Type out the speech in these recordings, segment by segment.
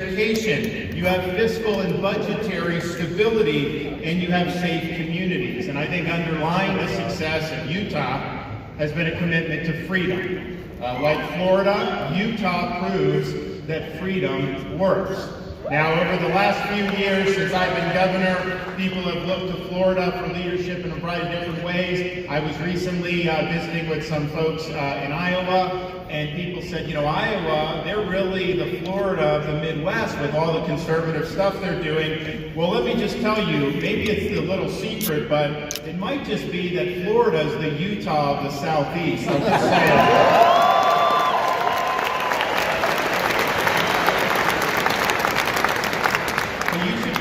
education, you have fiscal and budgetary stability, and you have safe communities. And I think underlying the success of Utah has been a commitment to freedom. Like Florida, Utah proves that freedom works. Now, over the last few years since I've been governor, people have looked to Florida for leadership in a variety of different ways. I was recently visiting with some folks in Iowa, and people said, you know, Iowa, they're really the Florida of the Midwest with all the conservative stuff they're doing. Well, let me just tell you, maybe it's the little secret, but it might just be that Florida is the Utah of the Southeast. I'm just saying.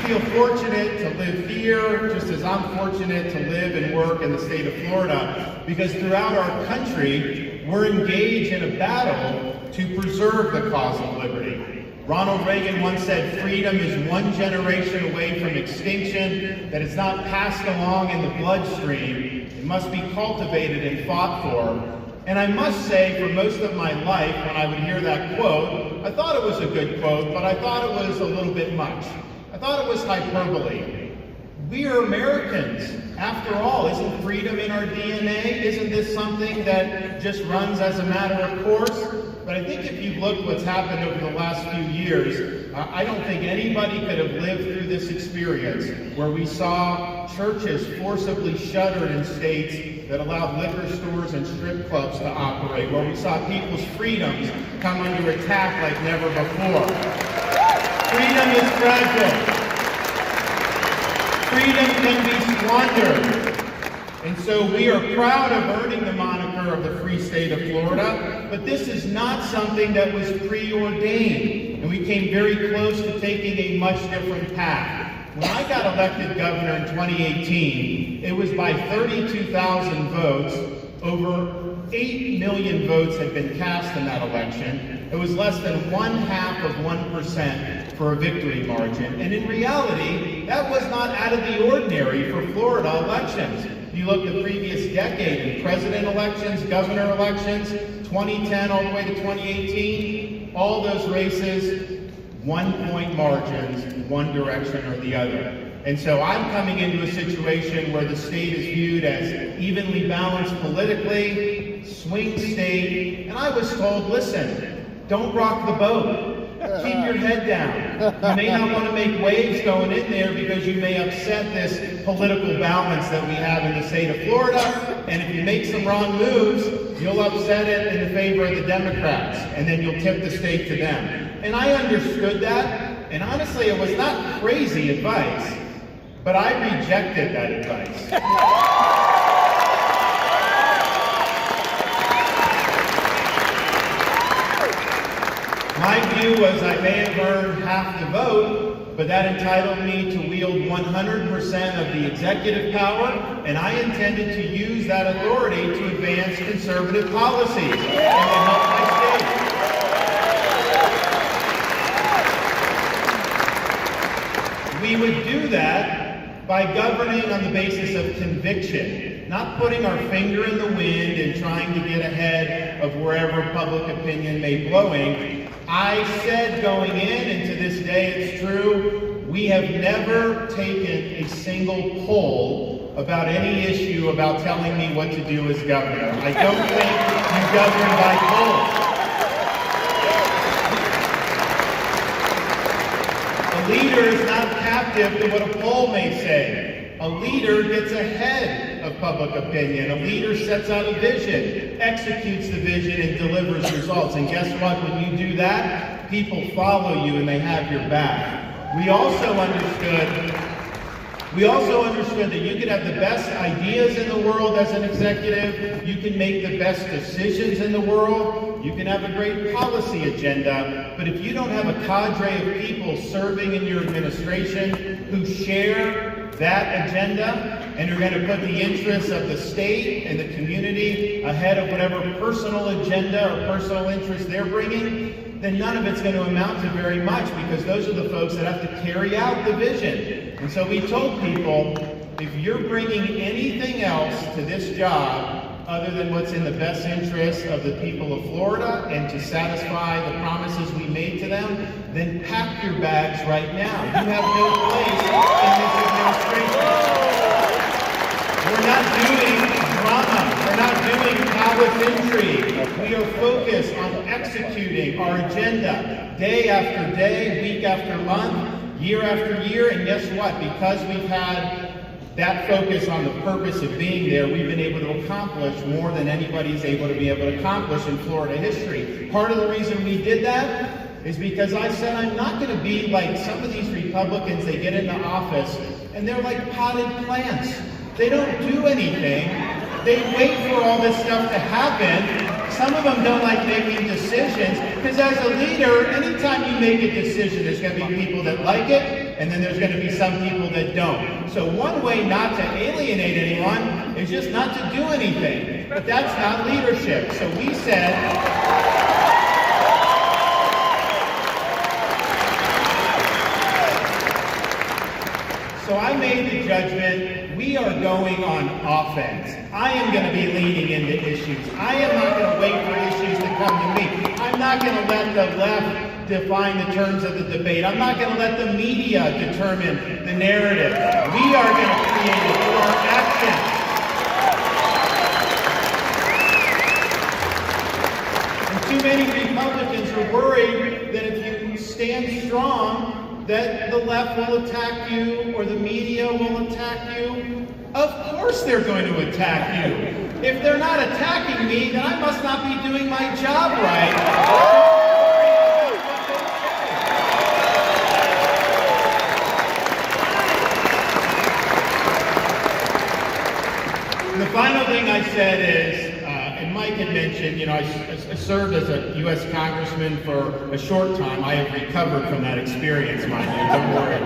Feel fortunate to live here, just as I'm fortunate to live and work in the state of Florida, because throughout our country, we're engaged in a battle to preserve the cause of liberty. Ronald Reagan once said, freedom is one generation away from extinction, that it's not passed along in the bloodstream. It must be cultivated and fought for. And I must say, for most of my life, when I would hear that quote, I thought it was a good quote, but I thought it was a little bit much. I thought it was hyperbole. We are Americans. After all, isn't freedom in our DNA? Isn't this something that just runs as a matter of course? But I think if you've looked what's happened over the last few years, I don't think anybody could have lived through this experience where we saw churches forcibly shuttered in states that allowed liquor stores and strip clubs to operate, where we saw people's freedoms come under attack like never before. Freedom is fragile. Freedom can be squandered. And so we are proud of earning the moniker of the free state of Florida, but this is not something that was preordained. And we came very close to taking a much different path. When I got elected governor in 2018, it was by 32,000 votes. Over 8 million votes had been cast in that election. It was less than 0.5% for a victory margin. And in reality, that was not out of the ordinary for Florida elections. You look at the previous decade in president elections, governor elections, 2010 all the way to 2018, all those races, 1-point margins, one direction or the other. And so I'm coming into a situation where the state is viewed as evenly balanced politically, swing state, and I was told, listen, don't rock the boat. Keep your head down. You may not want to make waves going in there because you may upset this political balance that we have in the state of Florida, and if you make some wrong moves, you'll upset it in favor of the Democrats, and then you'll tip the state to them. And I understood that, and honestly, it was not crazy advice, but I rejected that advice. My view was I may have earned half the vote, but that entitled me to wield 100% of the executive power, and I intended to use that authority to advance conservative policies and to help my state. We would do that by governing on the basis of conviction, not putting our finger in the wind and trying to get ahead of wherever public opinion may be blowing. I said going in, and to this day it's true, we have never taken a single poll about any issue about telling me what to do as governor. I don't think you govern by polls. A leader is not captive to what a poll may say. A leader gets ahead of public opinion. A leader sets out a vision, executes the vision, and delivers results. And guess what? When you do that, people follow you and they have your back. We also understood that you could have the best ideas in the world as an executive. You can make the best decisions in the world. You can have a great policy agenda. But if you don't have a cadre of people serving in your administration who share that agenda, and you're going to put the interests of the state and the community ahead of whatever personal agenda or personal interest they're bringing, then none of it's going to amount to very much, because those are the folks that have to carry out the vision. And so we told people, if you're bringing anything else to this job other than what's in the best interest of the people of Florida and to satisfy the promises we made to them, then pack your bags right now. You have no place in this administration. We're not doing drama. We're not doing palace intrigue. We are focused on executing our agenda day after day, week after month, year after year, and guess what? Because we've had that focus on the purpose of being there, we've been able to accomplish more than anybody's able to be able to accomplish in Florida history. Part of the reason we did that is because I said I'm not going to be like some of these Republicans. They get into office and they're like potted plants. They don't do anything. They wait for all this stuff to happen. Some of them don't like making decisions, because as a leader, anytime you make a decision, there's going to be people that like it, and then there's going to be some people that don't. So one way not to alienate anyone is just not to do anything. But that's not leadership. So we said, so I made the judgment, we are going on offense. I am going to be leaning into issues. I am not going to wait for issues to come to me. I'm not going to let the left define the terms of the debate. I'm not going to let the media determine the narrative. We are going to create it through our action. And too many Republicans are worried that if you stand strong, that the left will attack you or the media will attack you. Of course they're going to attack you. If they're not attacking me, then I must not be doing my job right. And the final thing I said is, and Mike had mentioned, I served as a U.S. congressman for a short time. I have recovered from that experience, mind you, don't worry.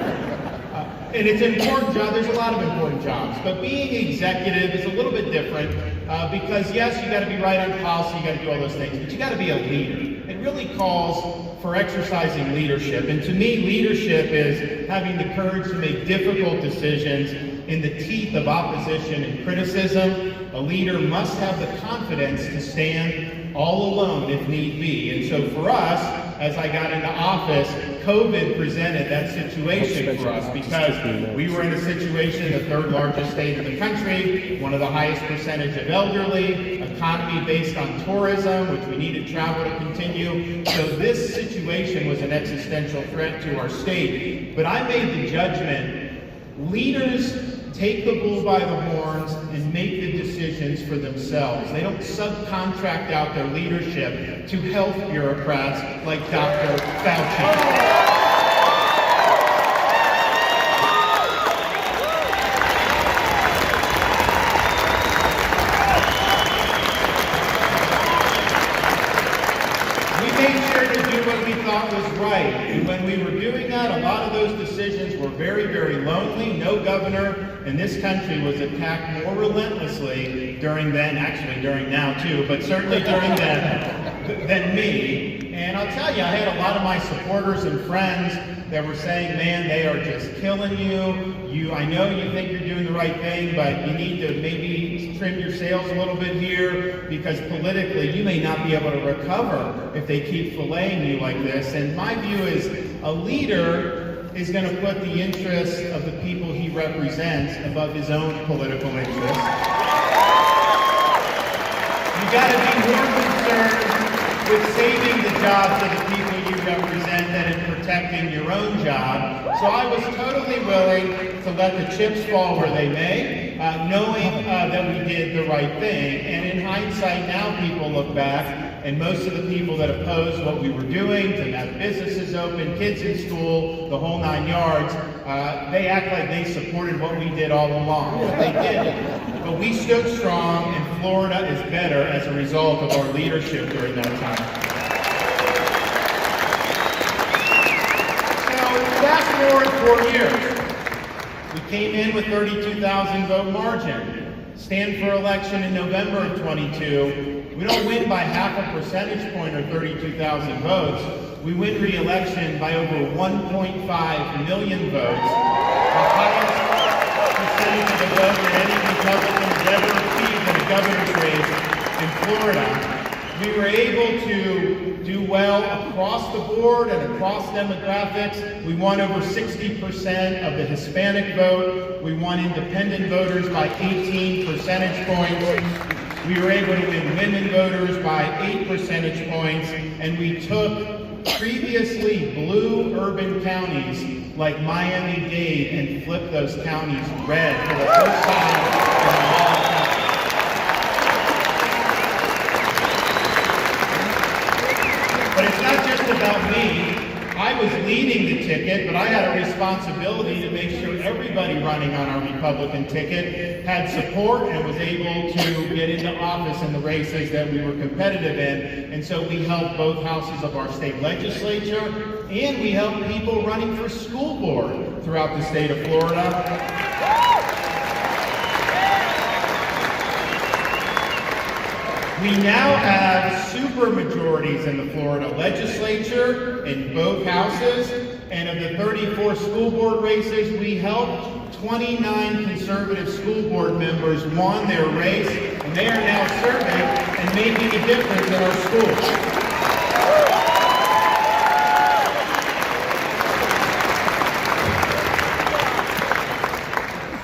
And it's an important job. There's a lot of important jobs. But being executive is a little bit different because, yes, you got to be right on policy, you got to do all those things, but you got to be a leader. It really calls for exercising leadership. And to me, leadership is having the courage to make difficult decisions in the teeth of opposition and criticism. A leader must have the confidence to stand all alone if need be. And so for us, as I got into office, COVID presented that situation for us because we were in a situation, the third largest state in the country, one of the highest percentage of elderly, economy based on tourism, which we needed travel to continue. So this situation was an existential threat to our state. But I made the judgment, leaders take the bull by the horns and make the decisions for themselves. They don't subcontract out their leadership to health bureaucrats like Dr. Fauci. Was right. And when we were doing that, a lot of those decisions were very, very lonely. No governor in this country was attacked more relentlessly during then, actually during now too, but certainly during then, than me. And I'll tell you, I had a lot of my supporters and friends that were saying, man, they are just killing you. I know you think you're doing the right thing, but you need to maybe trim your sails a little bit here because politically you may not be able to recover if they keep filleting you like this. And my view is a leader is going to put the interests of the people he represents above his own political interests. You got to be more concerned with saving the jobs of the people you represent than in protecting your own job. So I was totally willing to let the chips fall where they may, knowing that we did the right thing. And in hindsight, now people look back, and most of the people that opposed what we were doing, to have businesses open, kids in school, the whole 9 yards, they act like they supported what we did all along. But they didn't. But we stood strong, and Florida is better as a result of our leadership during that time. Fast forward 4 years. We came in with 32,000 vote margin. Stand for election in November of 22. We don't win by half a percentage point or 32,000 votes. We win re-election by over 1.5 million votes, the highest percentage of the vote that any Republican has ever achieved in a governor's race in Florida, we were able to do well across the board and across demographics. We won over 60% of the Hispanic vote. We won independent voters by 18 percentage points. We were able to win women voters by 8 percentage points, and we took previously blue urban counties like Miami-Dade and flipped those counties red for the first time in a long time. But it's not just about me. I was leading the ticket, but I had a responsibility to make sure everybody running on our Republican ticket had support and was able to get into office in the races that we were competitive in. And so we helped both houses of our state legislature, and we helped people running for school board throughout the state of Florida. We now have supermajorities in the Florida legislature in both houses, and of the 34 school board races we helped, 29 conservative school board members won their race, and they are now serving and making a difference in our schools.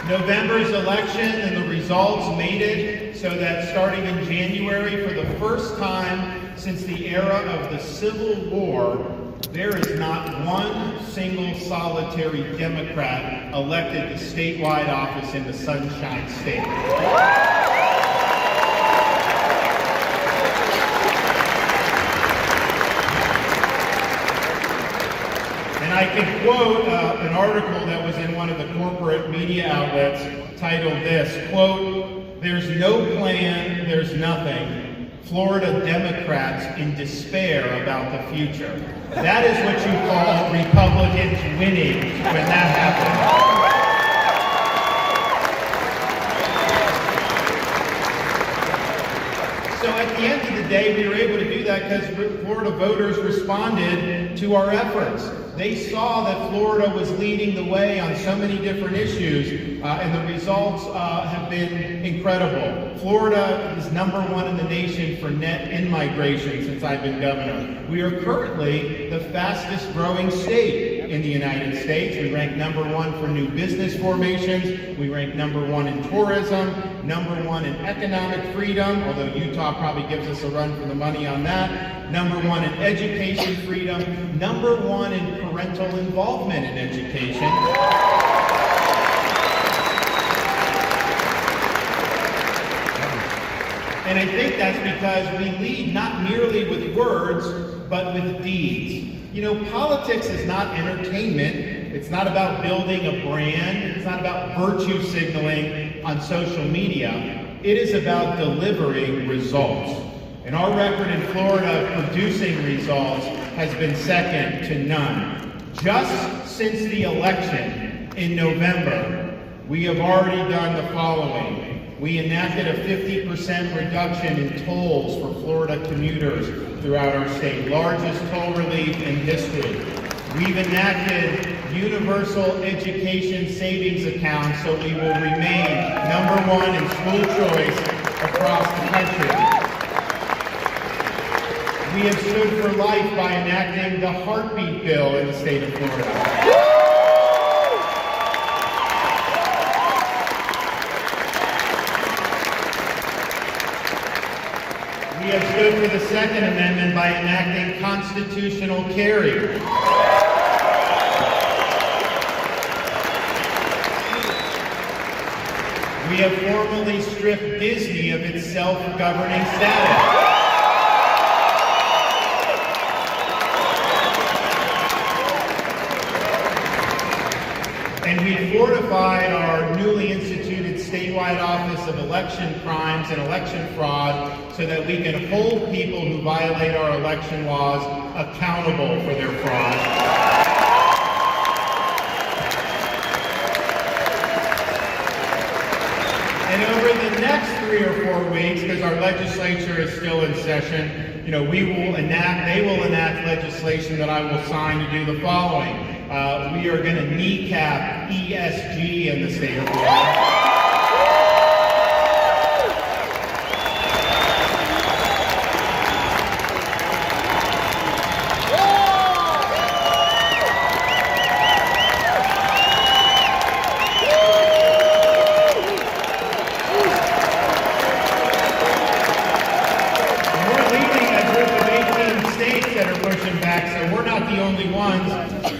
November's election and the results made it so that starting in January, for the first time since the era of the Civil War, there is not one single solitary Democrat elected to statewide office in the Sunshine State. And I can quote an article that was in one of the corporate media outlets titled this, quote, "There's no plan, there's nothing. Florida Democrats in despair about the future." That is what you call Republicans winning when that happens. So at the end of the day, we were able to do that because Florida voters responded to our efforts. They saw that Florida was leading the way on so many different issues, and the results have been incredible. Florida is #1 in the nation for net in-migration since I've been governor. We are currently the fastest growing state in the United States. We rank #1 for new business formations. We rank #1 in tourism, #1 in economic freedom, although Utah probably gives us a run for the money on that. #1 in education freedom, #1 in parental involvement in education. And I think that's because we lead not merely with words, but with deeds. You know, politics is not entertainment. It's not about building a brand. It's not about virtue signaling on social media. It is about delivering results. And our record in Florida of producing results has been second to none. Just since the election in November, we have already done the following. We enacted a 50% reduction in tolls for Florida commuters throughout our state, largest toll relief in history. We've enacted universal education savings accounts so we will remain #1 in school choice across the country. We have stood for life by enacting the heartbeat bill in the state of Florida. We have stood for the Second Amendment by enacting constitutional carry. We have formally stripped Disney of its self-governing status. And we fortified our newly instituted statewide Office of Election Crimes and Election Fraud so that we can hold people who violate our election laws accountable for their fraud. And over the next 3 or 4 weeks, because our legislature is still in session, they will enact legislation that I will sign to do the following. We are going to kneecap ESG in the state of Florida.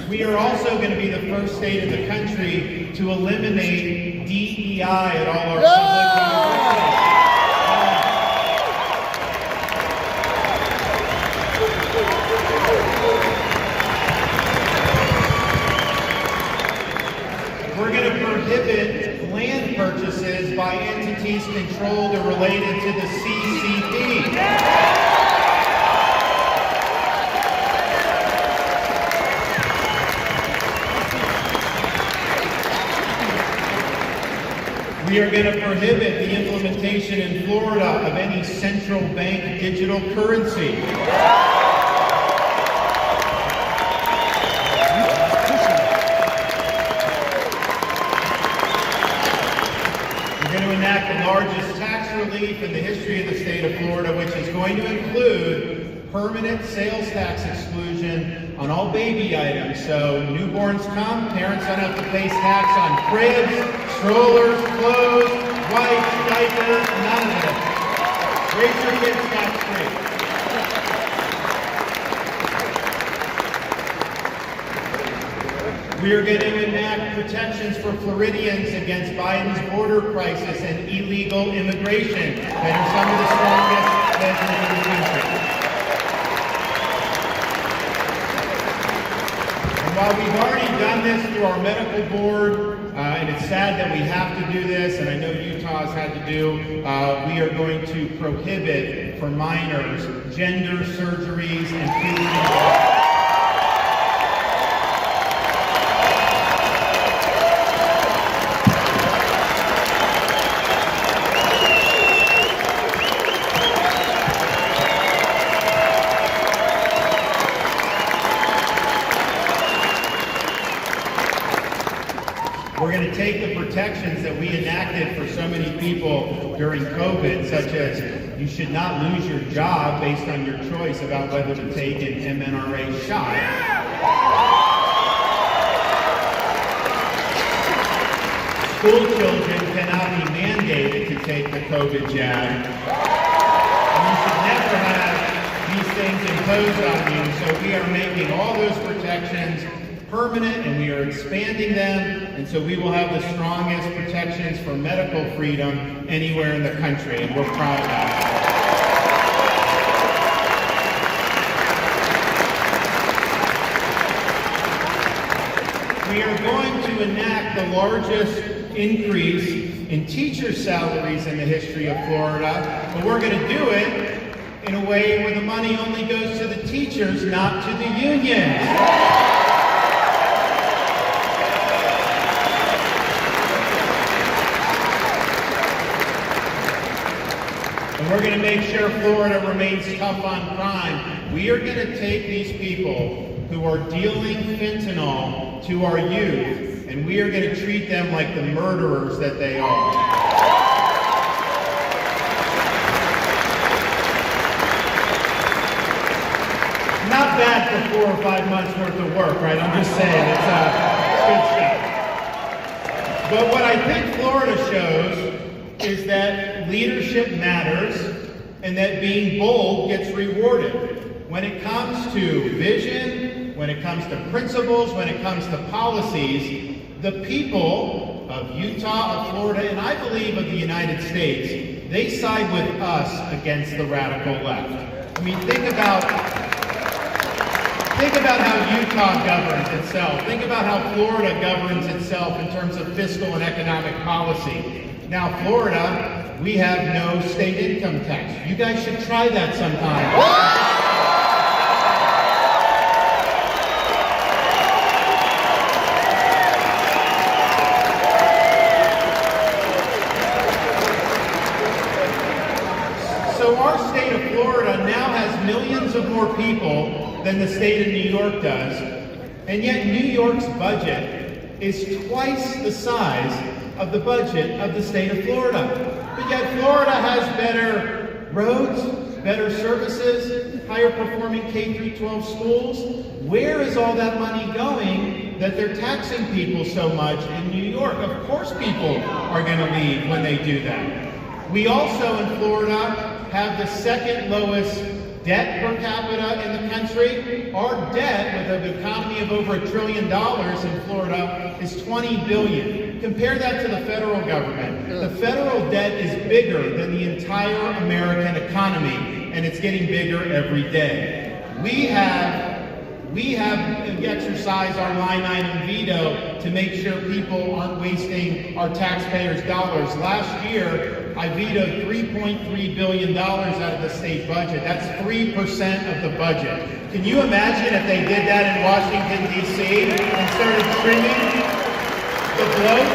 We are also going to be the first state in the country to eliminate DEI at all our public universities. We're going to prohibit land purchases by entities controlled or related to the CCP. We are going to prohibit the implementation in Florida of any central bank digital currency. We're going to enact the largest tax relief in the history of the state of Florida, which is going to include permanent sales tax exclusion on all baby items. So newborns come, parents don't have to pay tax on cribs, strollers, clothes, wipes, diapers, none of it. Raise your kids tax-free. We are going to enact protections for Floridians against Biden's border crisis and illegal immigration that are some of the strongest measures in the country. And while we've already done this through our medical board, and it's sad that we have to do this, and I know Utah has had to do, we are going to prohibit for minors gender surgeries and puberty. We're going to take the protections that we enacted for so many people during COVID, such as you should not lose your job based on your choice about whether to take an mRNA shot. School children cannot be mandated to take the COVID jab. And you should never have these things imposed on you, so we are making all those protections permanent, and we are expanding them, and so we will have the strongest protections for medical freedom anywhere in the country, and we're proud of that. We are going to enact the largest increase in teacher salaries in the history of Florida, but we're going to do it in a way where the money only goes to the teachers, not to the unions. And we're going to make sure Florida remains tough on crime. We are going to take these people who are dealing fentanyl to our youth, and we are going to treat them like the murderers that they are. Not bad for 4 or 5 months worth of work, right? I'm just saying, it's good stuff. But what I think Florida shows is that leadership matters and that being bold gets rewarded. When it comes to vision, when it comes to principles, when it comes to policies, the people of Utah, of Florida, and I believe of the United States, they side with us against the radical left. I mean, think about how Utah governs itself. Think about how Florida governs itself in terms of fiscal and economic policy. Now, Florida, we have no state income tax. You guys should try that sometime. So our state of Florida now has millions of more people than the state of New York does, and yet New York's budget is twice the size of the budget of the state of Florida. But yet Florida has better roads, better services, higher performing K-12 schools. Where is all that money going that they're taxing people so much in New York? Of course people are going to leave when they do that. We also in Florida have the second lowest debt per capita in the country. Our debt, with an economy of over $1 trillion in Florida, is $20 billion. Compare that to the federal government. The federal debt is bigger than the entire American economy, and it's getting bigger every day. We have exercised our line item veto to make sure people aren't wasting our taxpayers' dollars. Last year, I vetoed $3.3 billion out of the state budget. That's 3% of the budget. Can you imagine if they did that in Washington, D.C. and started trimming the bloat?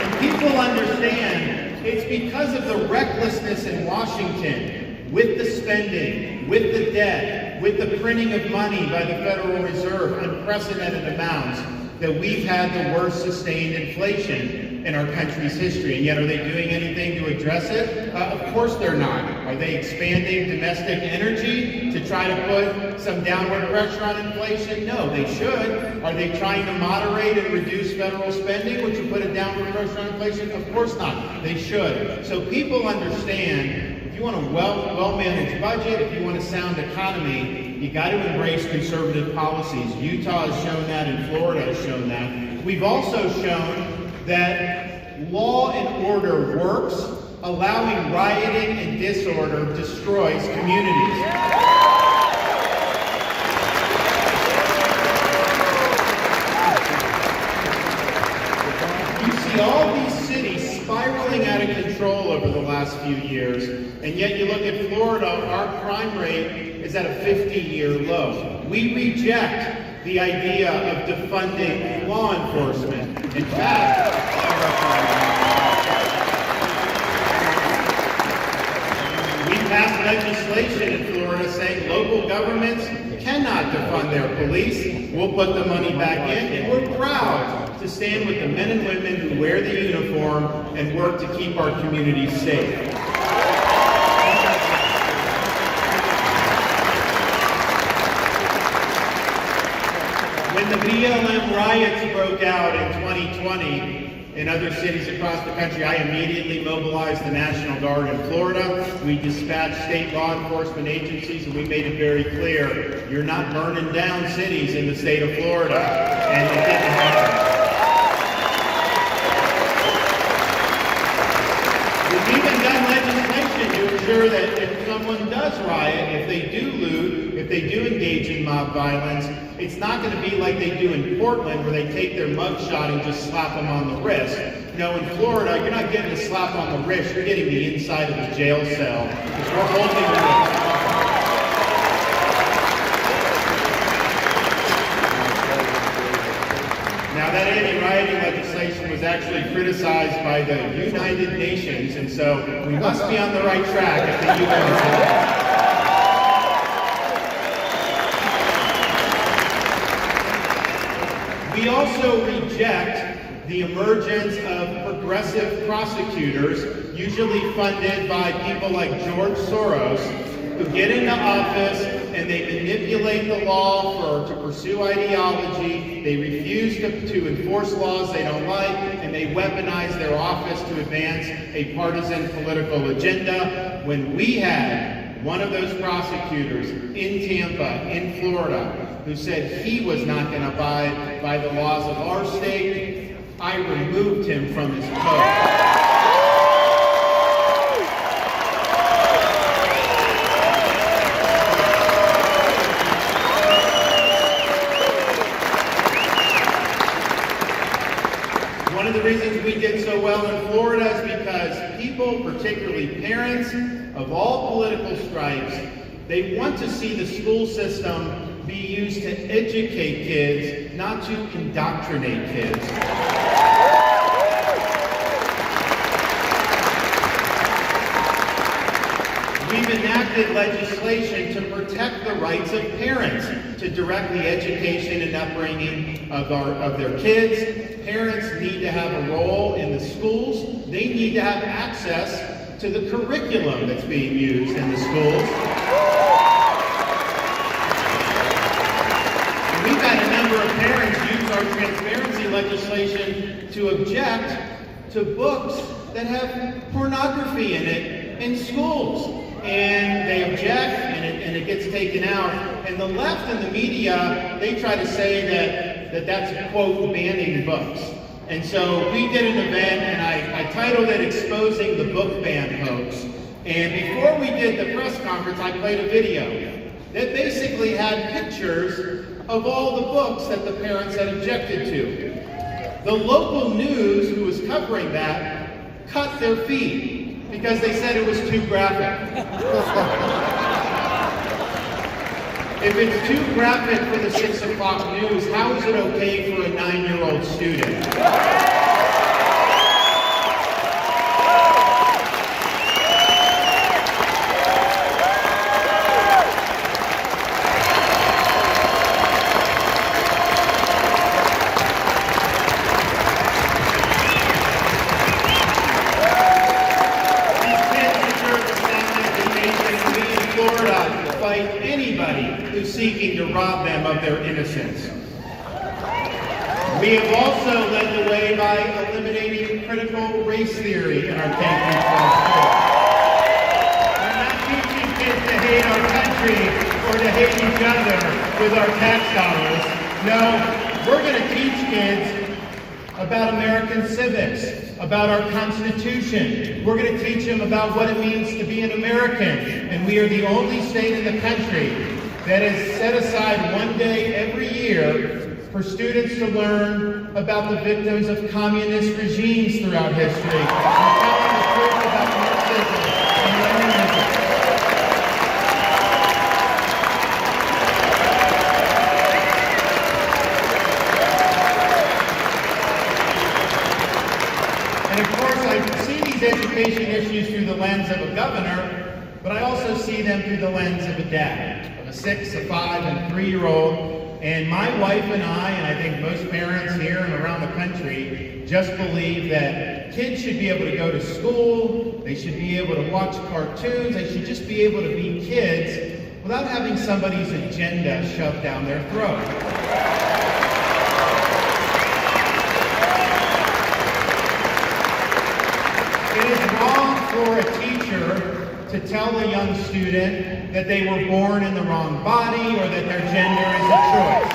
And people understand it's because of the recklessness in Washington, with the spending, with the debt, with the printing of money by the Federal Reserve, unprecedented amounts, that we've had the worst sustained inflation in our country's history. And yet, are they doing anything to address it? Of course they're not. Are they expanding domestic energy to try to put some downward pressure on inflation? No, they should. Are they trying to moderate and reduce federal spending, which will put a downward pressure on inflation? Of course not. They should. So people understand, if you want a well-managed budget, if you want a sound economy, you got to embrace conservative policies. Utah has shown that, and Florida has shown that. We've also shown that law and order works. Allowing rioting and disorder destroys communities. You see all these cities spiraling out of control over the last few years, and yet you look at Florida, our crime rate is at a 50-year low. We reject the idea of defunding law enforcement. In fact, we passed legislation in Florida saying local governments cannot defund their police. We'll put the money back in, and we're proud to stand with the men and women who wear the uniform and work to keep our communities safe. When the BLM riots broke out in 2020 in other cities across the country, I immediately mobilized the National Guard in Florida. We dispatched state law enforcement agencies, and we made it very clear, you're not burning down cities in the state of Florida, and it didn't happen. We've even done legislation to ensure that if someone does riot, if they do loot, if they do engage in mob violence, it's not going to be like they do in Portland, where they take their mugshot and just slap them on the wrist. No, in Florida, you're not getting a slap on the wrist, you're getting the inside of the jail cell, because we're holding them. Now, that anti-rioting legislation was actually criticized by the United Nations, and so we must be on the right track at the UN. We also reject the emergence of progressive prosecutors, usually funded by people like George Soros, who get into office and they manipulate the law to pursue ideology. They refuse to enforce laws they don't like, and they weaponize their office to advance a partisan political agenda. When we had one of those prosecutors in Tampa, in Florida, who said he was not going to abide by the laws of our state, I removed him from his post. One of the reasons we did so well in Florida is because people, particularly parents of all political stripes, they want to see the school system be used to educate kids, not to indoctrinate kids. We've enacted legislation to protect the rights of parents to direct the education and upbringing of their kids. Parents need to have a role in the schools. They need to have access to the curriculum that's being used in the schools. We've had a number of parents use our transparency legislation to object to books that have pornography in it in schools. And they object, and it gets taken out. And the left and the media, they try to say that that's, quote, banning books. And so we did an event, and I titled it Exposing the Book Ban Hoax. And before we did the press conference, I played a video that basically had pictures of all the books that the parents had objected to. The local news, who was covering that, cut their feed because they said it was too graphic. If it's too graphic for the 6 o'clock news, how is it okay for a 9-year-old student? Seeking to rob them of their innocence. We have also led the way by eliminating critical race theory in our K-12 schools. We're not teaching kids to hate our country or to hate each other with our tax dollars. No, we're going to teach kids about American civics, about our Constitution. We're going to teach them about what it means to be an American. And we are the only state in the country that has set aside one day every year for students to learn about the victims of communist regimes throughout history, and telling the truth about Marxism and Leninism. And of course, I see these education issues through the lens of a governor, but I also see them through the lens of a dad. 6, a 5, and 3-year-old, and my wife and I think most parents here and around the country, just believe that kids should be able to go to school, they should be able to watch cartoons, they should just be able to be kids without having somebody's agenda shoved down their throat. It is wrong for a teacher to tell a young student that they were born in the wrong body or that their gender is a choice.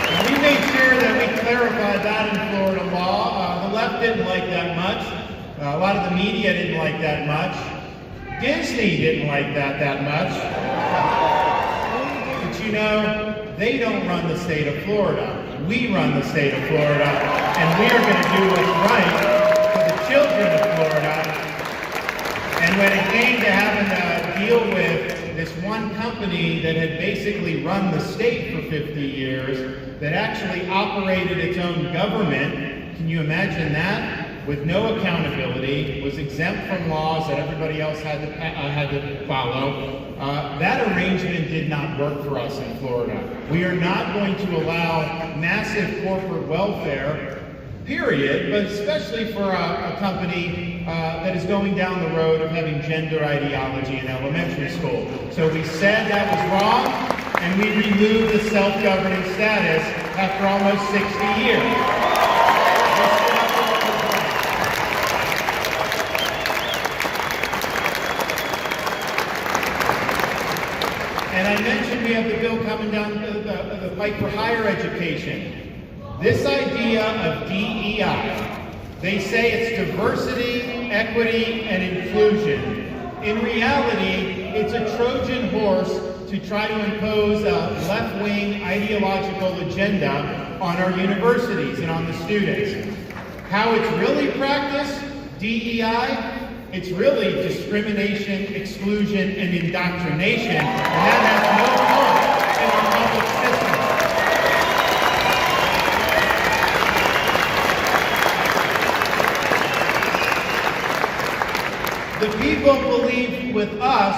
And we made sure that we clarified that in Florida law. The left didn't like that much. A lot of the media didn't like that much. Disney didn't like that much. But you know, they don't run the state of Florida. We run the state of Florida, and we are going to do what's right for the children of Florida. And when it came to having to deal with this one company that had basically run the state for 50 years, that actually operated its own government, can you imagine that? With no accountability, was exempt from laws that everybody else had to follow. That arrangement did not work for us in Florida. We are not going to allow massive corporate welfare, period, but especially for a company that is going down the road of having gender ideology in elementary school. So we said that was wrong, and we removed the self-governing status after almost 60 years. And I mentioned we have the bill coming down the pike for higher education. This idea of DEI, they say it's diversity, equity, and inclusion. In reality, it's a Trojan horse to try to impose a left-wing ideological agenda on our universities and on the students. How it's really practiced, DEI, it's really discrimination, exclusion, and indoctrination, and that has no place in our public system. The people believe with us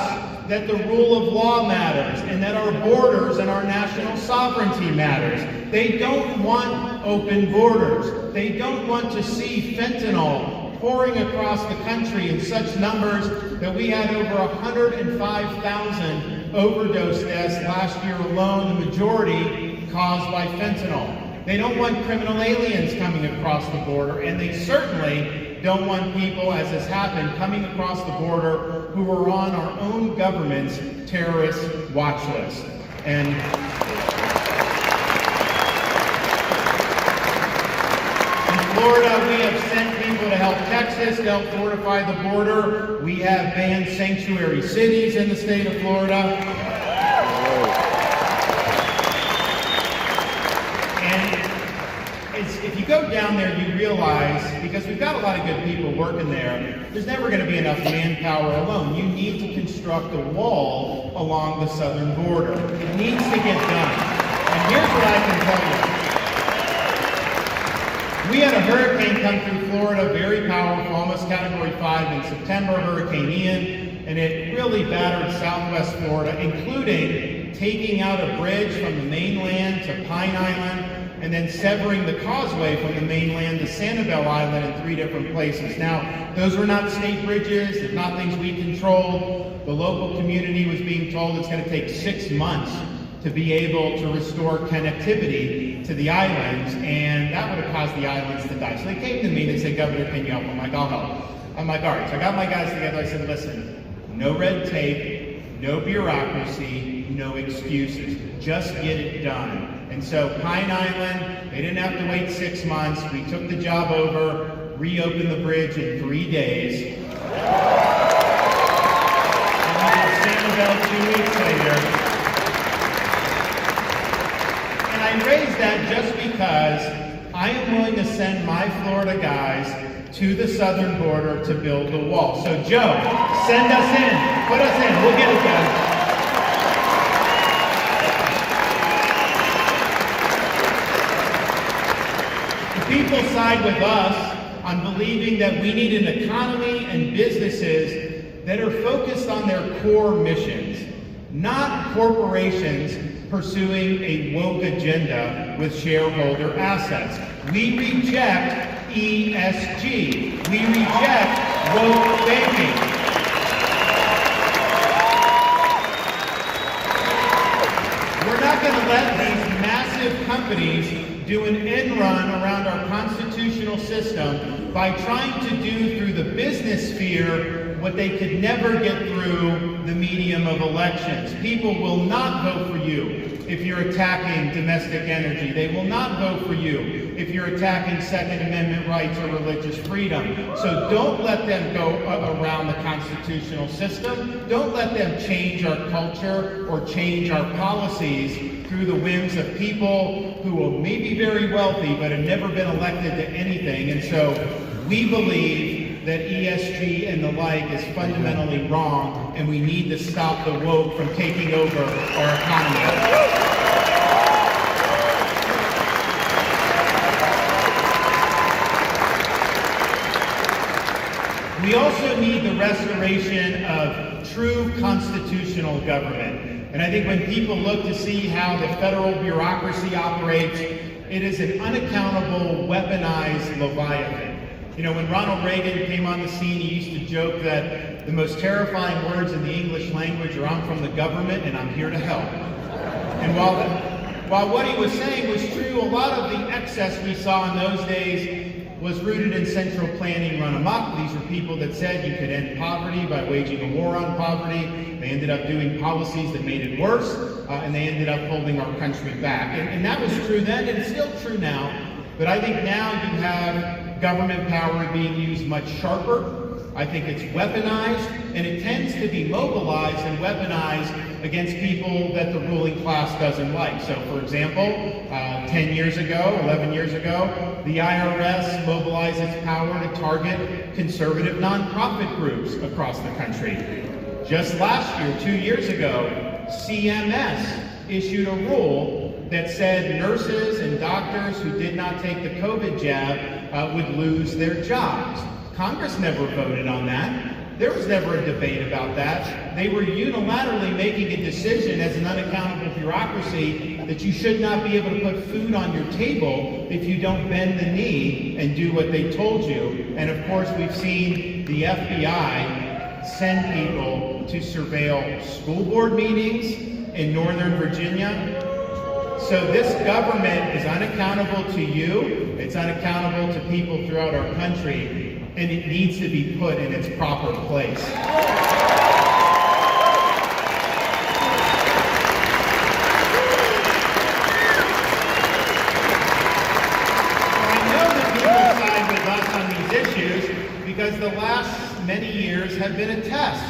that the rule of law matters, and that our borders and our national sovereignty matters. They don't want open borders. They don't want to see fentanyl pouring across the country in such numbers that we had over 105,000 overdose deaths last year alone, the majority caused by fentanyl. They don't want criminal aliens coming across the border, and they certainly don't want people, as has happened, coming across the border who are on our own government's terrorist watch list. And in Florida, we have sent people to help Texas, to help fortify the border. We have banned sanctuary cities in the state of Florida. If you go down there, you realize, because we've got a lot of good people working there, there's never going to be enough manpower alone. You need to construct a wall along the southern border. It needs to get done. And here's what I can tell you. We had a hurricane come through Florida, very powerful, almost Category 5 in September, Hurricane Ian, and it really battered southwest Florida, including taking out a bridge from the mainland to Pine Island, and then severing the causeway from the mainland to Sanibel Island in 3 different places. Now, those were not state bridges, they're not things we controlled. The local community was being told it's going to take 6 months to be able to restore connectivity to the islands, and that would have caused the islands to die. So they came to me and they said, "Governor, can you help?" I'm like, "I'll help." I'm like, all right. So I got my guys together, I said, listen, no red tape, no bureaucracy, no excuses. Just get it done. And so Pine Island, they didn't have to wait 6 months. We took the job over, reopened the bridge in 3 days. And we did Sanibel 2 weeks later. And I raised that just because I am willing to send my Florida guys to the southern border to build the wall. So Joe, send us in, put us in, we'll get it done. People side with us on believing that we need an economy and businesses that are focused on their core missions, not corporations pursuing a woke agenda with shareholder assets. We reject ESG. We reject woke banking. We're not going to let these massive companies do an end run around our constitutional system by trying to do through the business sphere what they could never get through the medium of elections. People will not vote for you if you're attacking domestic energy. They will not vote for you if you're attacking Second Amendment rights or religious freedom. So don't let them go around the constitutional system. Don't let them change our culture or change our policies through the whims of people who may be very wealthy but have never been elected to anything. And so we believe that ESG and the like is fundamentally wrong, and we need to stop the woke from taking over our economy. We also need the restoration of true constitutional government. And I think when people look to see how the federal bureaucracy operates, it is an unaccountable, weaponized Leviathan. You know, when Ronald Reagan came on the scene, he used to joke that the most terrifying words in the English language are "I'm from the government and I'm here to help." And while what he was saying was true, a lot of the excess we saw in those days was rooted in central planning run amok. These were people that said you could end poverty by waging a war on poverty. They ended up doing policies that made it worse, and they ended up holding our country back. And that was true then, and it's still true now. But I think now you have government power being used much sharper. I think it's weaponized, and it tends to be mobilized and weaponized against people that the ruling class doesn't like. So, for example, 10 years ago, 11 years ago, the IRS mobilized its power to target conservative nonprofit groups across the country. Just last year, 2 years ago, CMS issued a rule that said nurses and doctors who did not take the COVID jab would lose their jobs. Congress never voted on that. There was never a debate about that. They were unilaterally making a decision as an unaccountable bureaucracy that you should not be able to put food on your table if you don't bend the knee and do what they told you. And of course, we've seen the FBI send people to surveil school board meetings in Northern Virginia. So this government is unaccountable to you, it's unaccountable to people throughout our country, and it needs to be put in its proper place. Because the last many years have been a test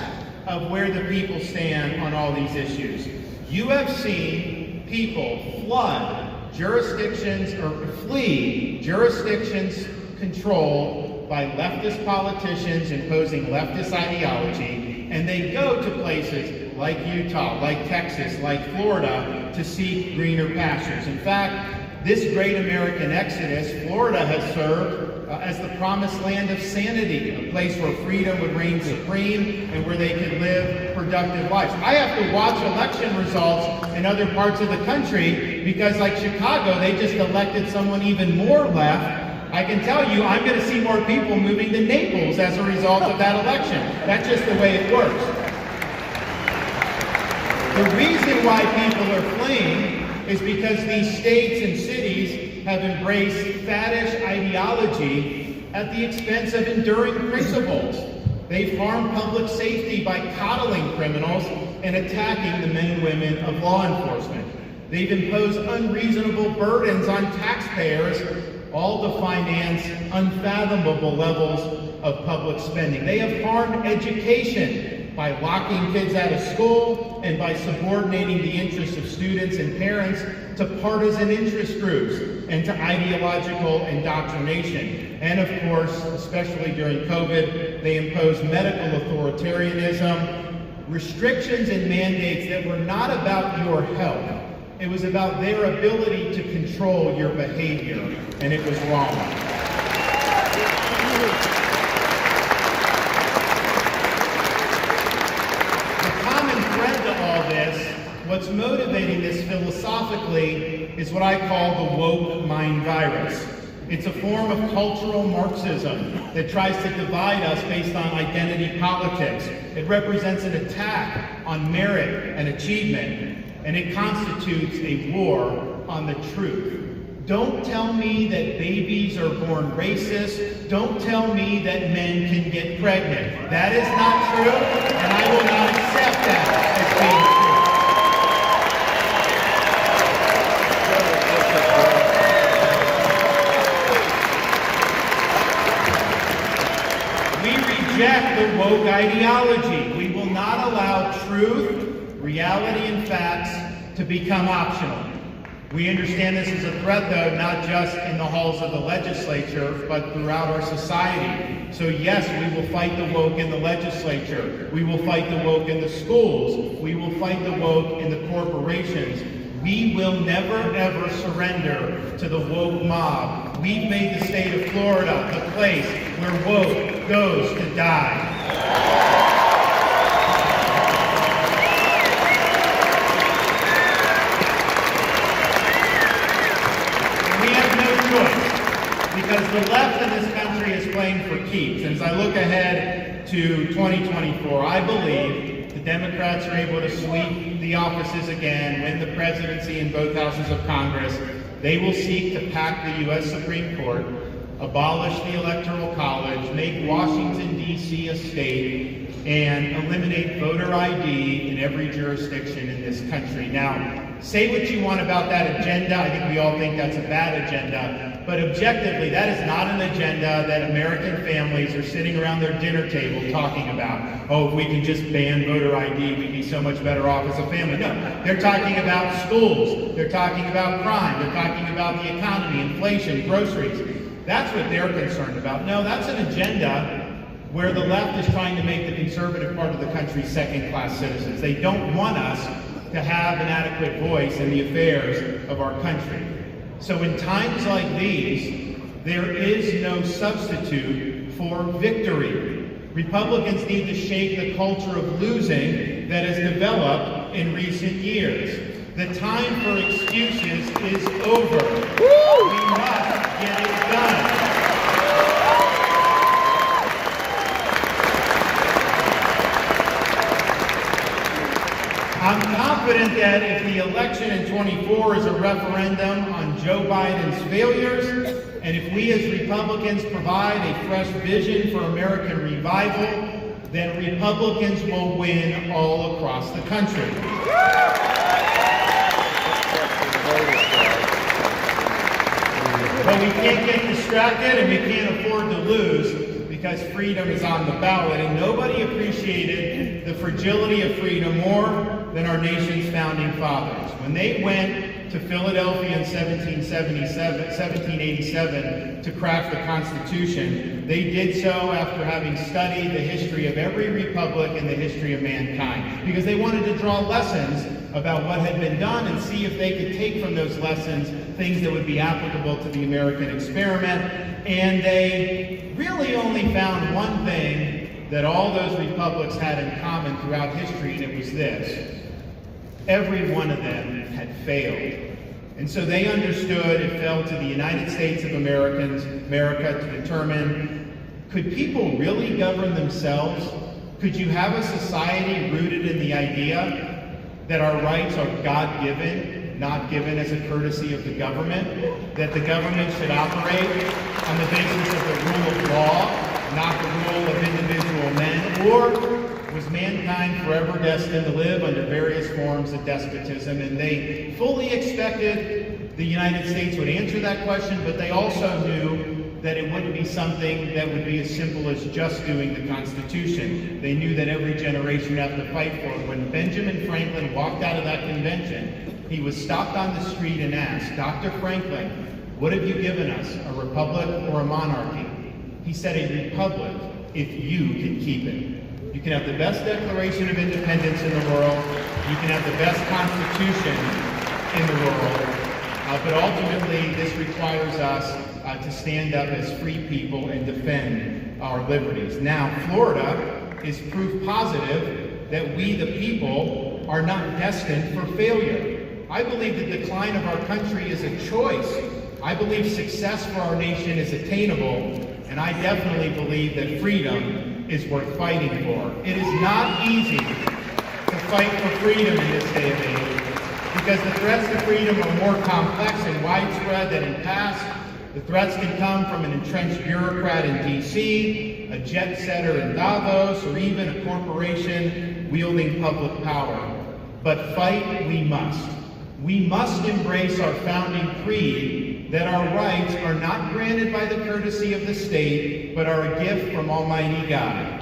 of where the people stand on all these issues. You have seen people flood jurisdictions or flee jurisdictions controlled by leftist politicians imposing leftist ideology, and they go to places like Utah, like Texas, like Florida to seek greener pastures. In fact, this great American exodus, Florida has served as the promised land of sanity, a place where freedom would reign supreme and where they could live productive lives. I have to watch election results in other parts of the country because, like Chicago, they just elected someone even more left. I can tell you, I'm going to see more people moving to Naples as a result of that election. That's just the way it works. The reason why people are fleeing is because these states and cities have embraced faddish ideology at the expense of enduring principles. They've harmed public safety by coddling criminals and attacking the men and women of law enforcement. They've imposed unreasonable burdens on taxpayers, all to finance unfathomable levels of public spending. They have harmed education by locking kids out of school and by subordinating the interests of students and parents to partisan interest groups and to ideological indoctrination. And of course, especially during COVID, they imposed medical authoritarianism, restrictions and mandates that were not about your health. It was about their ability to control your behavior, and it was wrong. What's motivating this philosophically is what I call the woke mind virus. It's a form of cultural Marxism that tries to divide us based on identity politics. It represents an attack on merit and achievement, and it constitutes a war on the truth. Don't tell me that babies are born racist. Don't tell me that men can get pregnant. That is not true, and I will not accept that as being true. Reject the woke ideology. We will not allow truth, reality, and facts to become optional. We understand this is a threat, though, not just in the halls of the legislature, but throughout our society. So yes, we will fight the woke in the legislature. We will fight the woke in the schools. We will fight the woke in the corporations. We will never, ever surrender to the woke mob. We've made the state of Florida the place where woke goes to die. And we have no choice, because the left in this country is playing for keeps. And as I look ahead to 2024, I believe the Democrats are able to sweep the offices again, win the presidency in both houses of Congress. They will seek to pack the U.S. Supreme Court, abolish the Electoral College, make Washington, D.C. a state, and eliminate voter ID in every jurisdiction in this country. Now, say what you want about that agenda. I think we all think that's a bad agenda. But objectively, that is not an agenda that American families are sitting around their dinner table talking about. Oh, if we can just ban voter ID, we'd be so much better off as a family. No, they're talking about schools. They're talking about crime. They're talking about the economy, inflation, groceries. That's what they're concerned about. No, that's an agenda where the left is trying to make the conservative part of the country second-class citizens. They don't want us to have an adequate voice in the affairs of our country. So in times like these, there is no substitute for victory. Republicans need to shake the culture of losing that has developed in recent years. The time for excuses is over. We must get it done. confident that if the election in 24 is a referendum on Joe Biden's failures, and if we as Republicans provide a fresh vision for American revival, then Republicans will win all across the country. But we can't get distracted and we can't afford to lose, because freedom is on the ballot, and nobody appreciated the fragility of freedom more than our nation's founding fathers. When they went to Philadelphia in 1787 to craft the Constitution, they did so after having studied the history of every republic and the history of mankind, because they wanted to draw lessons about what had been done and see if they could take from those lessons things that would be applicable to the American experiment. And they really only found one thing that all those republics had in common throughout history, and it was this: every one of them had failed. And so they understood it fell to the United States of America to determine, could people really govern themselves? Could you have a society rooted in the idea that our rights are God-given, not given as a courtesy of the government, that the government should operate on the basis of the rule of law, not the rule of individual men? Or was mankind forever destined to live under various forms of despotism? And they fully expected the United States would answer that question, but they also knew that it wouldn't be something that would be as simple as just doing the Constitution. They knew that every generation would have to fight for it. When Benjamin Franklin walked out of that convention, he was stopped on the street and asked, "Dr. Franklin, what have you given us, a republic or a monarchy?" He said, "A republic, if you can keep it." You can have the best Declaration of Independence in the world, you can have the best Constitution in the world, but ultimately this requires us to stand up as free people and defend our liberties. Now, Florida is proof positive that we, the people, are not destined for failure. I believe the decline of our country is a choice. I believe success for our nation is attainable, and I definitely believe that freedom is worth fighting for. It is not easy to fight for freedom in this day and age, because the threats to freedom are more complex and widespread than in past. The threats can come from an entrenched bureaucrat in D.C., a jet setter in Davos, or even a corporation wielding public power. But fight we must. We must embrace our founding creed that our rights are not granted by the courtesy of the state, but are a gift from Almighty God.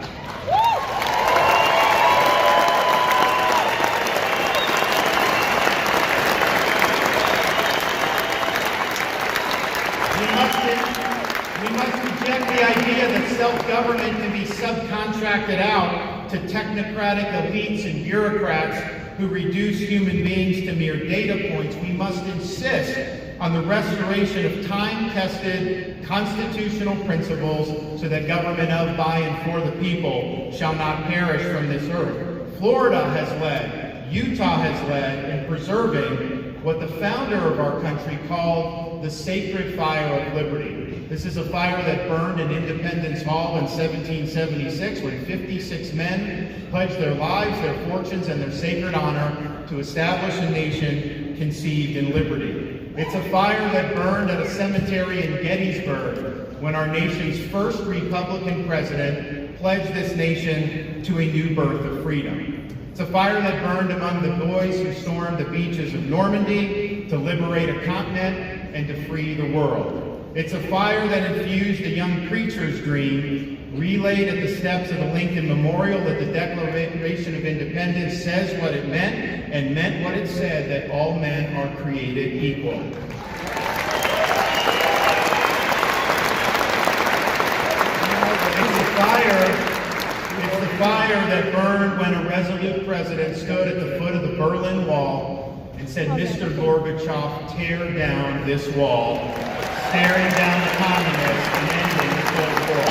We must reject the idea that self-government can be subcontracted out to technocratic elites and bureaucrats who reduce human beings to mere data points. We must insist on the restoration of time-tested constitutional principles so that government of, by, and for the people shall not perish from this earth. Florida has led, Utah has led in preserving what the founder of our country called the sacred fire of liberty. This is a fire that burned in Independence Hall in 1776 when 56 men pledged their lives, their fortunes, and their sacred honor to establish a nation conceived in liberty. It's a fire that burned at a cemetery in Gettysburg when our nation's first Republican president pledged this nation to a new birth of freedom. It's a fire that burned among the boys who stormed the beaches of Normandy to liberate a continent and to free the world. It's a fire that infused a young preacher's dream, relayed at the steps of the Lincoln Memorial that the Declaration of Independence says what it meant and meant what it said, that all men are created equal. It's the fire that burned when a resolute president stood at the foot of the Berlin Wall and said, "Mr. Gorbachev, tear down this wall," staring down the communists and ending the Cold War.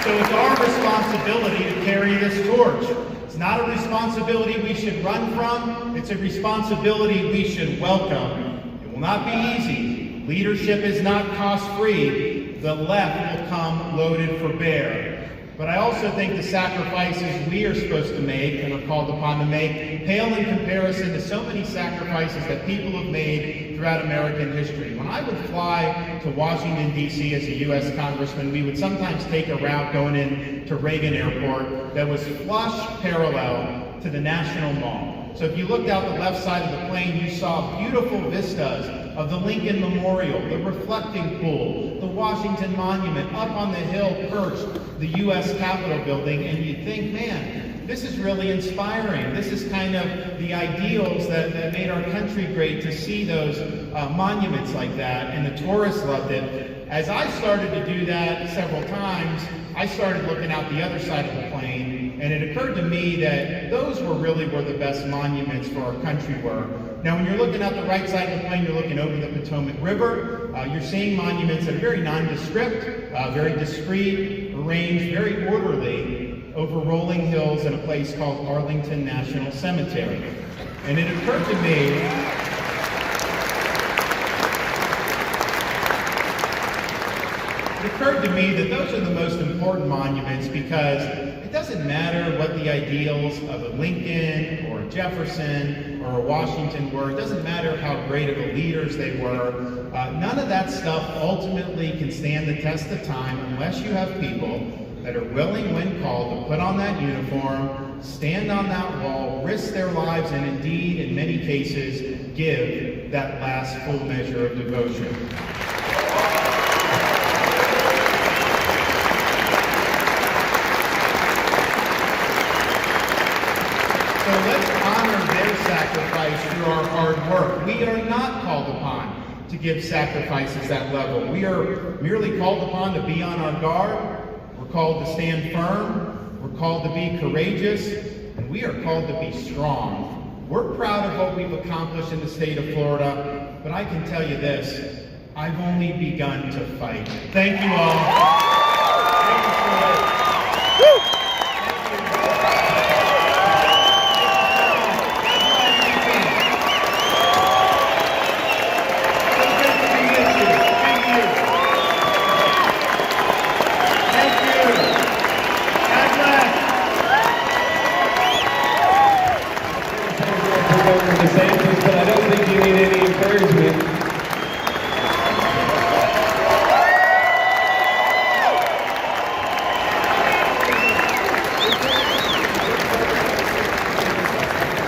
So it's our responsibility to carry this torch. It's not a responsibility we should run from. It's a responsibility we should welcome. It will not be easy. Leadership is not cost-free. The left will come loaded for bear. But I also think the sacrifices we are supposed to make and are called upon to make pale in comparison to so many sacrifices that people have made throughout American history. When I would fly to Washington, D.C. as a U.S. congressman, we would sometimes take a route going into Reagan Airport that was flush parallel to the National Mall. So if you looked out the left side of the plane, you saw beautiful vistas of the Lincoln Memorial, the reflecting pool, the Washington Monument, up on the hill perched, the U.S. Capitol building, and you'd think, man, this is really inspiring. This is kind of the ideals that made our country great, to see those monuments like that, and the tourists loved it. As I started to do that several times, I started looking out the other side of the plane, and it occurred to me that those were really where the best monuments for our country were. Now, when you're looking out the right side of the plane, you're looking over the Potomac River. You're seeing monuments that are very nondescript, very discreet, arranged, very orderly over rolling hills in a place called Arlington National Cemetery. And it occurred to me that those are the most important monuments, because it doesn't matter what the ideals of a Lincoln or a Jefferson or a Washington were. It doesn't matter how great of the leaders they were. None of that stuff ultimately can stand the test of time unless you have people that are willing, when called, to put on that uniform, stand on that wall, risk their lives, and indeed, in many cases, give that last full measure of devotion. So let's honor their sacrifice through our hard work. We are not called upon to give sacrifices that level. We are merely called upon to be on our guard. We're called to stand firm. We're called to be courageous. And we are called to be strong. We're proud of what we've accomplished in the state of Florida, but I can tell you this, I've only begun to fight. Thank you all. Thank you for that. DeSantis, but I don't think you need any encouragement.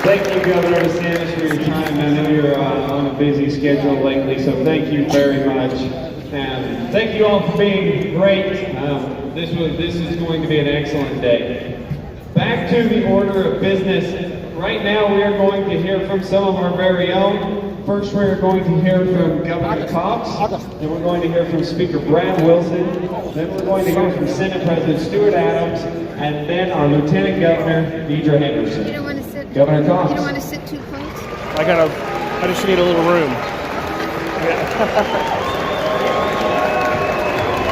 Thank you, Governor DeSantis, for your time. I know you're on a busy schedule lately, so thank you very much. And thank you all for being great. This is going to be an excellent day. Back to the order of business. Right now, we are going to hear from some of our very own. First, we are going to hear from Governor Cox, then we're going to hear from Speaker Brad Wilson, then we're going to hear from Senate President Stuart Adams, and then our Lieutenant Governor, Deidre Henderson. You don't want to sit. Governor Cox. You don't want to sit too close. I just need a little room.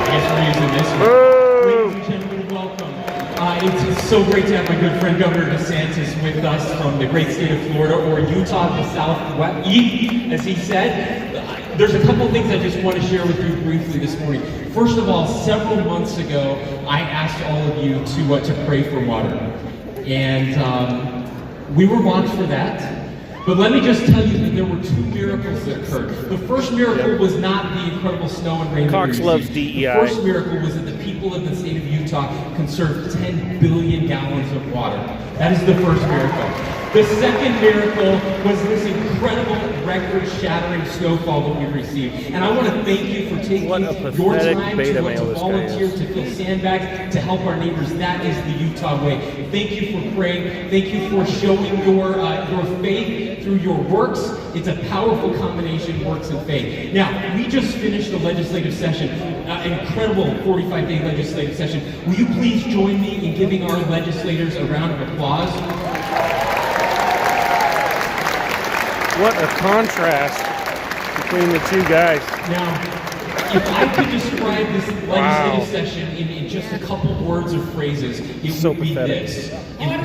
Thanks for using this one. Ladies and gentlemen, welcome. It's so great to have my good friend Governor DeSantis with us from the great state of Florida, or Utah, the Southwest, as he said. There's a couple of things I just want to share with you briefly this morning. First of all, several months ago, I asked all of you to pray for water, and we were mocked for that. But let me just tell you that there were two miracles that occurred. The first miracle was not the incredible snow and rain. Cox loves DEI. The first miracle was that the people of the state of Utah conserved 10 billion gallons of water. That is the first miracle. The second miracle was this incredible record-shattering snowfall that we received. And I want to thank you for taking your time to volunteer, to fill sandbags, to help our neighbors. That is the Utah way. Thank you for praying. Thank you for showing your faith through your works. It's a powerful combination, works and faith. Now, we just finished a legislative session, an incredible 45-day legislative session. Will you please join me in giving our legislators a round of applause? What a contrast between the two guys. Now, if I could describe this legislative session in just a couple words or phrases, it would be this: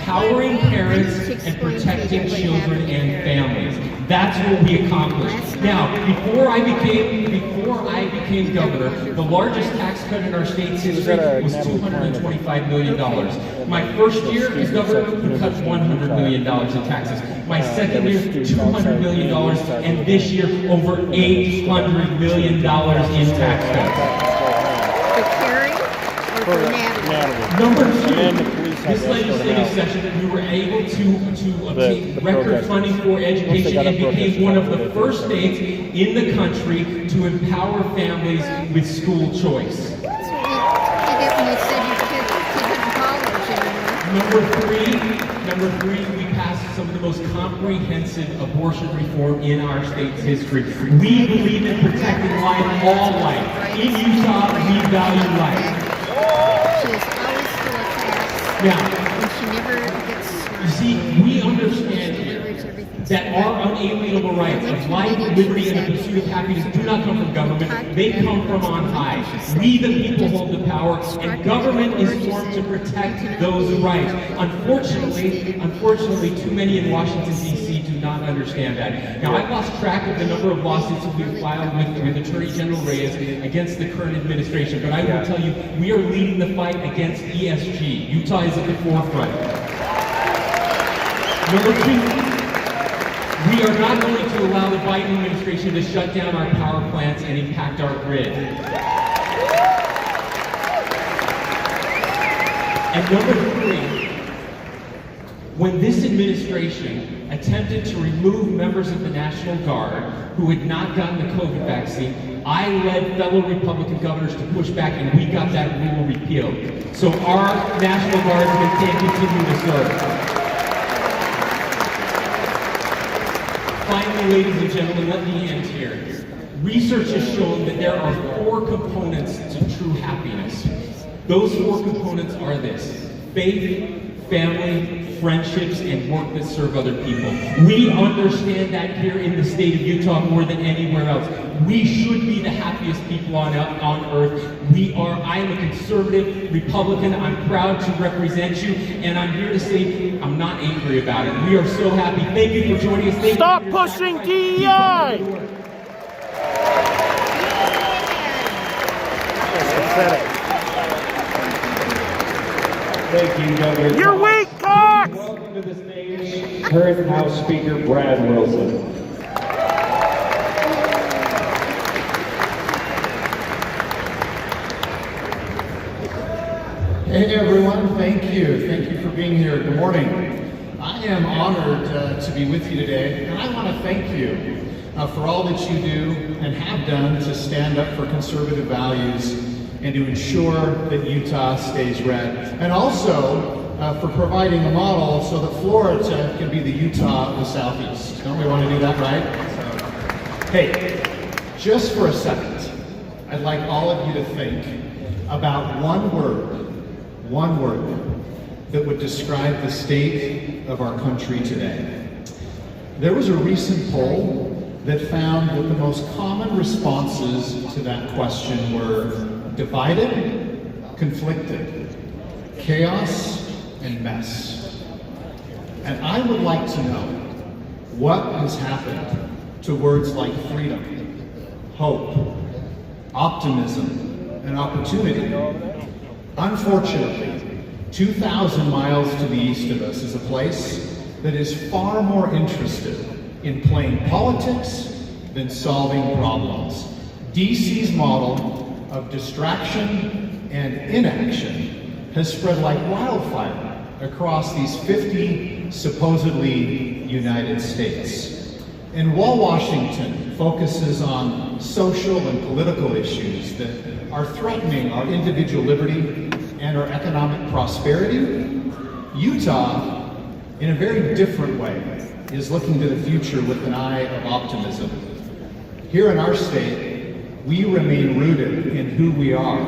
empowering parents and protecting children and families. That's what we accomplished. Now, before I became governor, the largest tax cut in our state's history was $225 million. My first year as governor, we cut $100 million in taxes. My second year, $200 million, and this year, over $800 million in tax cuts. Number two, this legislative session, we were able to obtain record funding for education and became one of the first states in the country to empower families with school choice. That's what you get when you said your kids in college anymore. Number three, we passed some of the most comprehensive abortion reform in our state's history. We believe in protecting life, all life. In Utah, we value life. She is always full of facts. Now, and she never gets you see, we understand that our unalienable rights of life, liberty, and the pursuit of happiness do not come from government. They come from on high. We, the people, hold the power, and government is formed to protect those rights. Unfortunately, too many in Washington, D.C. do not understand that. Now, I've lost track of the number of lawsuits that we've filed with Attorney General Reyes against the current administration, but I will tell you, we are leading the fight against ESG. Utah is at the forefront. Number two, we are not going to allow the Biden administration to shut down our power plants and impact our grid. And number three, when this administration attempted to remove members of the National Guard who had not gotten the COVID vaccine, I led fellow Republican governors to push back, and we got that rule repealed. So our National Guardsmen can continue to serve. Finally, ladies and gentlemen, let me end here. Research has shown that there are 4 components to true happiness. Those 4 components are this: faith, family, friendships, and work that serve other people. We understand that here in the state of Utah more than anywhere else. We should be the happiest people on earth. I am a conservative Republican. I'm proud to represent you, and I'm here to say I'm not angry about it. We are so happy. Thank you for joining us. Stop pushing DEI! Thank you, Governor. You're weak, Cox! Welcome to the stage, current House Speaker Brad Wilson. Hey everyone, thank you. Thank you for being here. Good morning. I am honored to be with you today, and I want to thank you for all that you do and have done to stand up for conservative values and to ensure that Utah stays red. And also for providing a model so that Florida can be the Utah of the Southeast. Don't we want to do that, right? So, hey, just for a second, I'd like all of you to think about one word that would describe the state of our country today. There was a recent poll that found that the most common responses to that question were divided, conflicted, chaos, and mess. And I would like to know what has happened to words like freedom, hope, optimism, and opportunity. Unfortunately, 2,000 miles to the east of us is a place that is far more interested in playing politics than solving problems. DC's model of distraction and inaction has spread like wildfire across these 50 supposedly United States. And while Washington focuses on social and political issues that are threatening our individual liberty and our economic prosperity, Utah, in a very different way, is looking to the future with an eye of optimism. Here in our state, we remain rooted in who we are,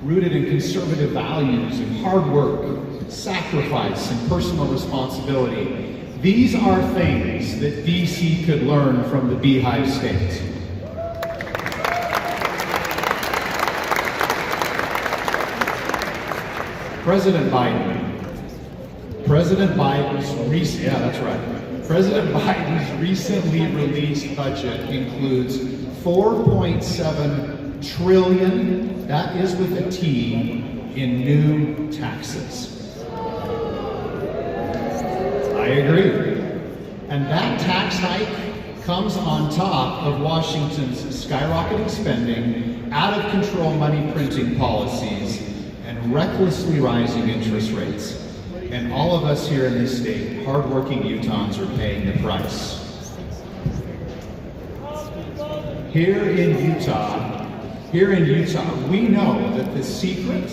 rooted in conservative values and hard work, sacrifice and personal responsibility. These are things that DC could learn from the Beehive State. President Biden President Biden's President Biden's recently released budget includes $4.7 trillion, that is with a T, in new taxes. I agree. And that tax hike comes on top of Washington's skyrocketing spending, out of control money printing policies, and recklessly rising interest rates. And all of us here in this state, hardworking Utahns, are paying the price. Here in Utah, we know that the secret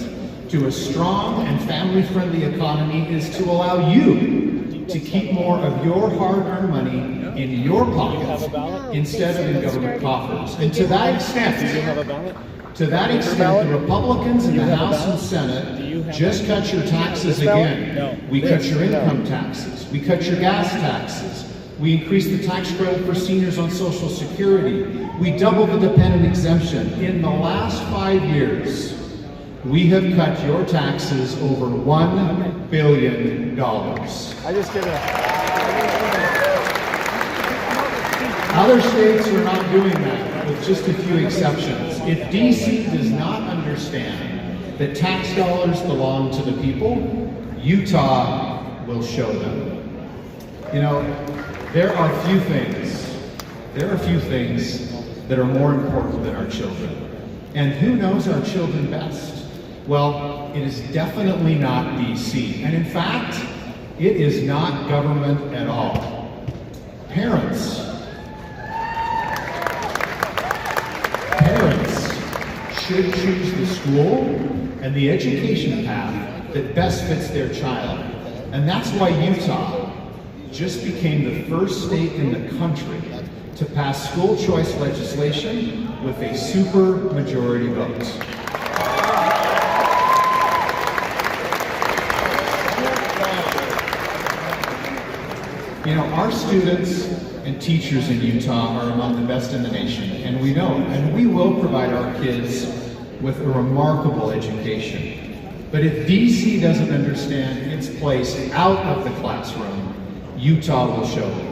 to a strong and family-friendly economy is to allow you to keep more of your hard-earned money in your pockets instead of in government coffers. And to that extent, the Republicans in the House and Senate just cut your taxes again. We cut your income taxes. We cut your gas taxes. We increased the tax credit for seniors on Social Security. We doubled the dependent exemption. In the last 5 years, we have cut your taxes over $1 billion. Other states are not doing that, with just a few exceptions. If DC does not understand that tax dollars belong to the people, Utah will show them. You know, there are few things that are more important than our children. And who knows our children best? Well, it is definitely not DC. And in fact, it is not government at all. Parents should choose the school and the education path that best fits their child. And that's why Utah just became the first state in the country to pass school choice legislation with a super majority vote. You know, our students and teachers in Utah are among the best in the nation, and we know it, and we will provide our kids with a remarkable education. But if DC doesn't understand its place out of the classroom, Utah will show them.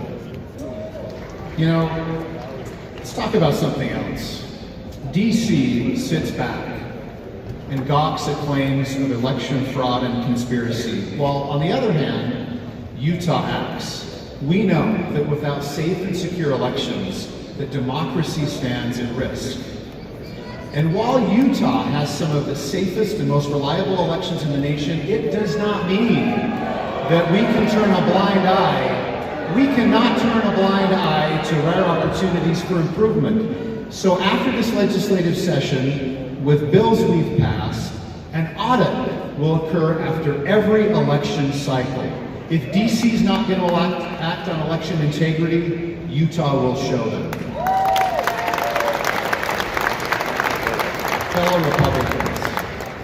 You know, let's talk about something else. DC sits back and gawks at claims of election fraud and conspiracy, while on the other hand, Utah acts. We know that without safe and secure elections, that democracy stands at risk. And while Utah has some of the safest and most reliable elections in the nation, it does not mean that we can turn a blind eye. We cannot turn a blind eye to rare opportunities for improvement. So after this legislative session, with bills we've passed, an audit will occur after every election cycle. If DC's not going to act on election integrity, Utah will show them.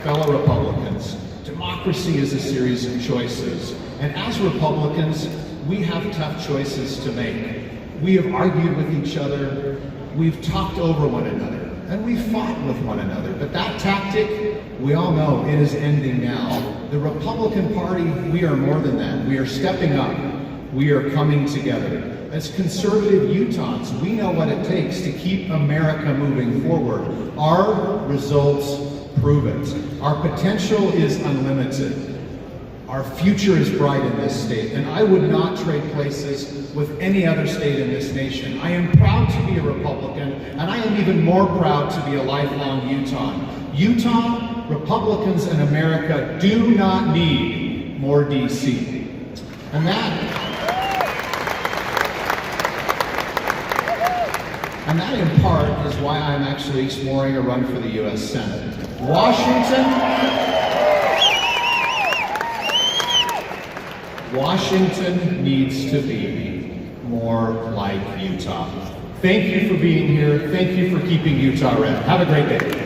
Fellow Republicans, democracy is a series of choices. And as Republicans, we have tough choices to make. We have argued with each other, we've talked over one another, and we've fought with one another. But that tactic, we all know, it is ending now. The Republican Party, we are more than that. We are stepping up. We are coming together. As conservative Utahns, we know what it takes to keep America moving forward. Our results prove it. Our potential is unlimited. Our future is bright in this state, and I would not trade places with any other state in this nation. I am proud to be a Republican, and I am even more proud to be a lifelong Utahn. Utah, Republicans, and America do not need more DC. And that in part is why I'm actually exploring a run for the U.S. Senate. Washington needs to be more like Utah. Thank you for being here. Thank you for keeping Utah red. Have a great day.